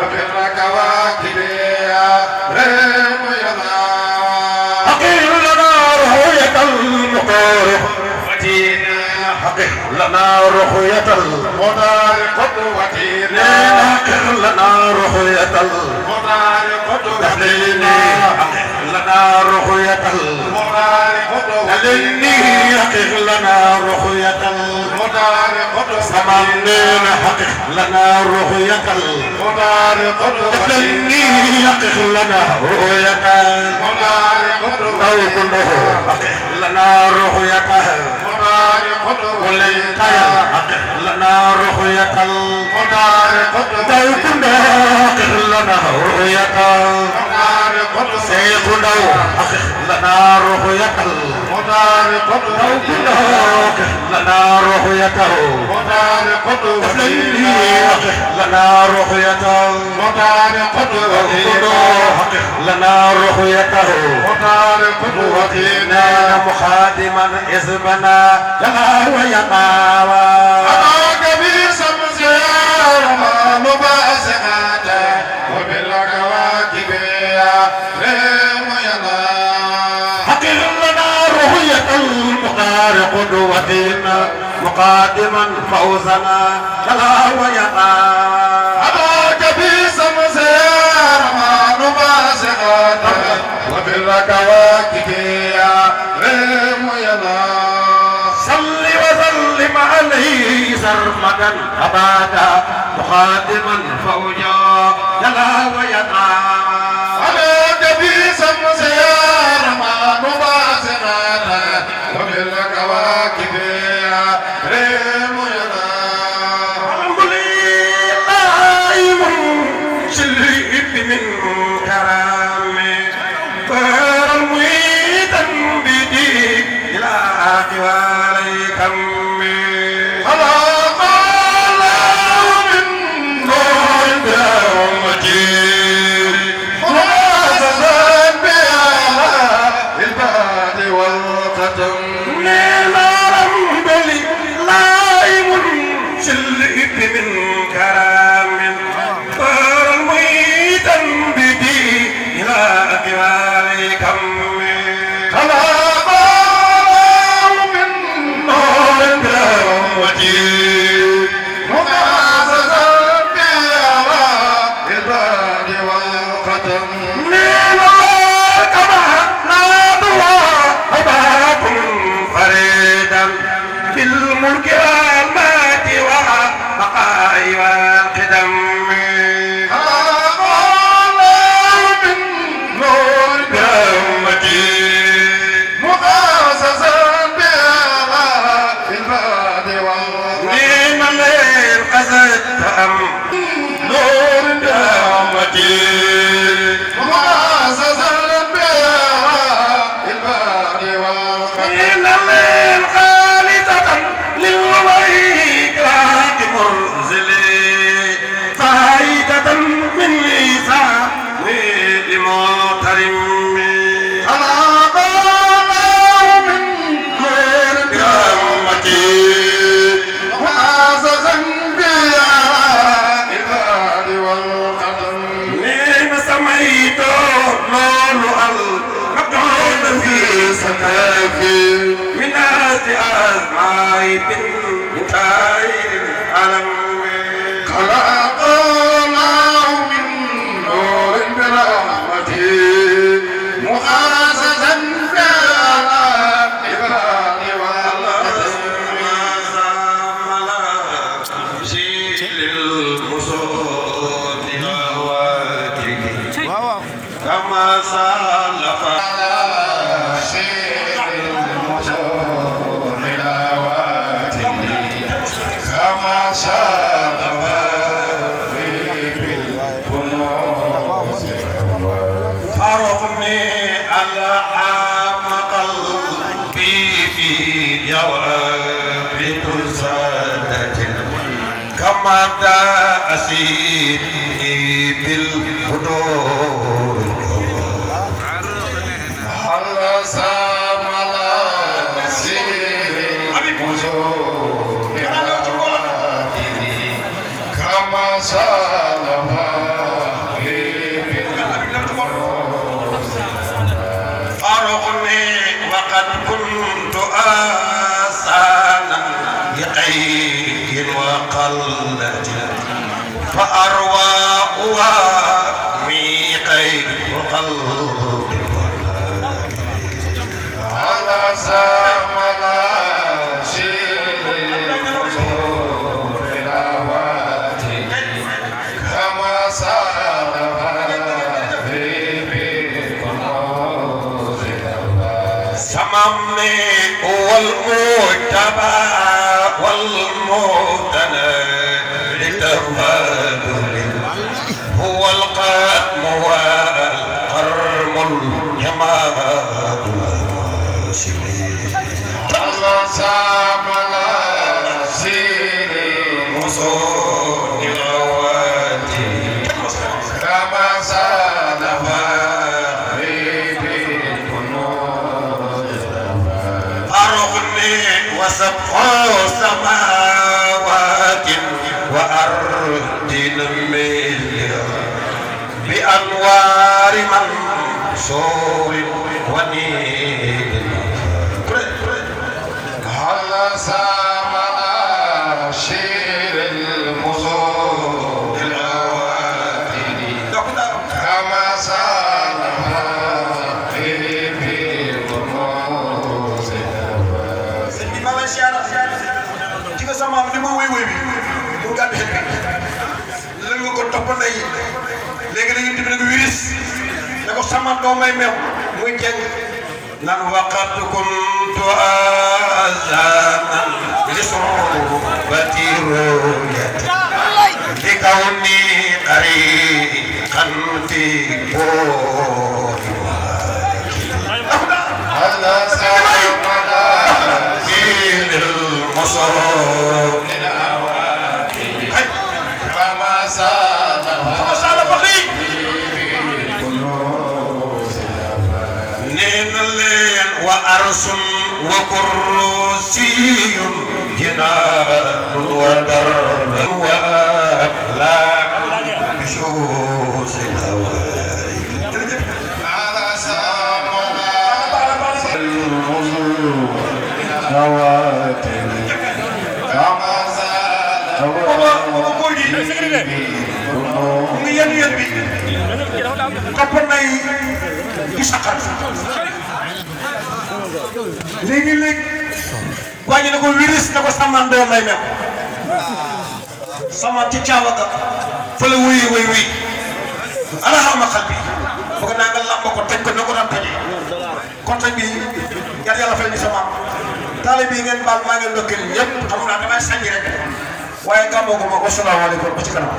وبالكواكب ريم يلا أقل لنا رؤية المطارق وتينا أقل لنا رؤية مدار قدوتنا أقل لنا رؤية مدار قدوتنا أقل لنا رؤية مدار قدوتنا أقل لنا رؤية مدار قدوتنا سمعنا حقق لنا رؤية مدار قدوتنا حقق لنا رؤية مدار أو قدوتنا كله حقق لنا رؤية مدار قدوتنا حقق لنا رؤية مدار أو قدوتنا كله حقق لنا رؤية مدار قدوتنا سيكون حقق لنا رؤية مدار أو قدوتنا كله حقق لنا رؤيته مدار قدوتنا لنا رؤيته مدار قدوتنا حقق لنا رؤيته مدار قدوتنا مخادما إذبنا يلا ويقاوى أراك بشمس رمان باسقات وبالكواكب ريم يلا حقق لنا رؤية المختار قدوتنا مقادما فوزنا يلا ويقاوى أراك بشمس رمان باسقات وبالكواكب ريم يلا صل وسلم عليه سرمدا أبدا مقادما فوجا يلا ويقاوى عليك بشمس رمان باسقات وبالكواكب ريم يلا الحمد لله منشئ من كرامه فار الميتا بدي إلى عليكم خلق الله من نور ومجيد خلاصة بها البعد والختم الحمد لله منشئ من كرامه فار الميتا بدي إلى عليكم خلق الله من نور ومجيد خلاصة بها البعد والختم في الملك والمات والبقاء والقدم خلق الله من نور ومجيد مخصصا بها البعد والختم نعم الليل قصد أم نور ومجيد مخصصا بها البعد والختم نعم الليل خالصة للويكات مرزلي فايدة من نساء لمحترم خلق الله من نور ومجيد مخصصا بها البعد والختم نعم سميت لولو المقعود في سكافي من أزماء من خير العالم خلق الله من نور برحمته مخصصا بها العباد والختم كما سلف كما شاء حرمني العام قلبي في جواب سادة كما تأسيري بالهدوء هل سامل سير مزور كما سالم قلت فأرواؤها ميقين قلب على سامنا شير الحضور الأواتي كما سالها في كنوز الأواتي سممني والمجتبى والمعتنى لتفاضل هو القدم والقرم الجمال على سامنا شير المصون الرواتي كما سالها في كنوز الأواتي أرغني وسبح سماوات وأرض المليا بأنوار منصور ونيل على سامنا شير المصور الأواتي كما سالها في كنوز الأواتي sama am li ma woy woy bi mu gàdd xel bi lan nga ko toppandoo yi léegi dañuy def nag wiris ne ko sama doo may meew muy jeng nan waqat kuntu azaman li suhbati ru'yati li kawni qariqan fi bori على سامنا شير المصور كما سالها نين الليل وأرس وكرسي جنان ودرب وأفلاك بشوش الهوائي على سامنا المزور نواتي كما léegi-léegi wàññi na ko wiris na ko saman doo may mem sama ci caawaga fa la wuyi wuy wuy ala xama xal bi foog naa nga làmb ko teg ko na ko daan tojee kontañ bi yàlla fay ñu sama taale bii ngeen baal maa ngeen ndokkeel ñëpp xam naa damay sànni rek waaye gàmmoo ko ma wasalaamaaleykum ba ci kanam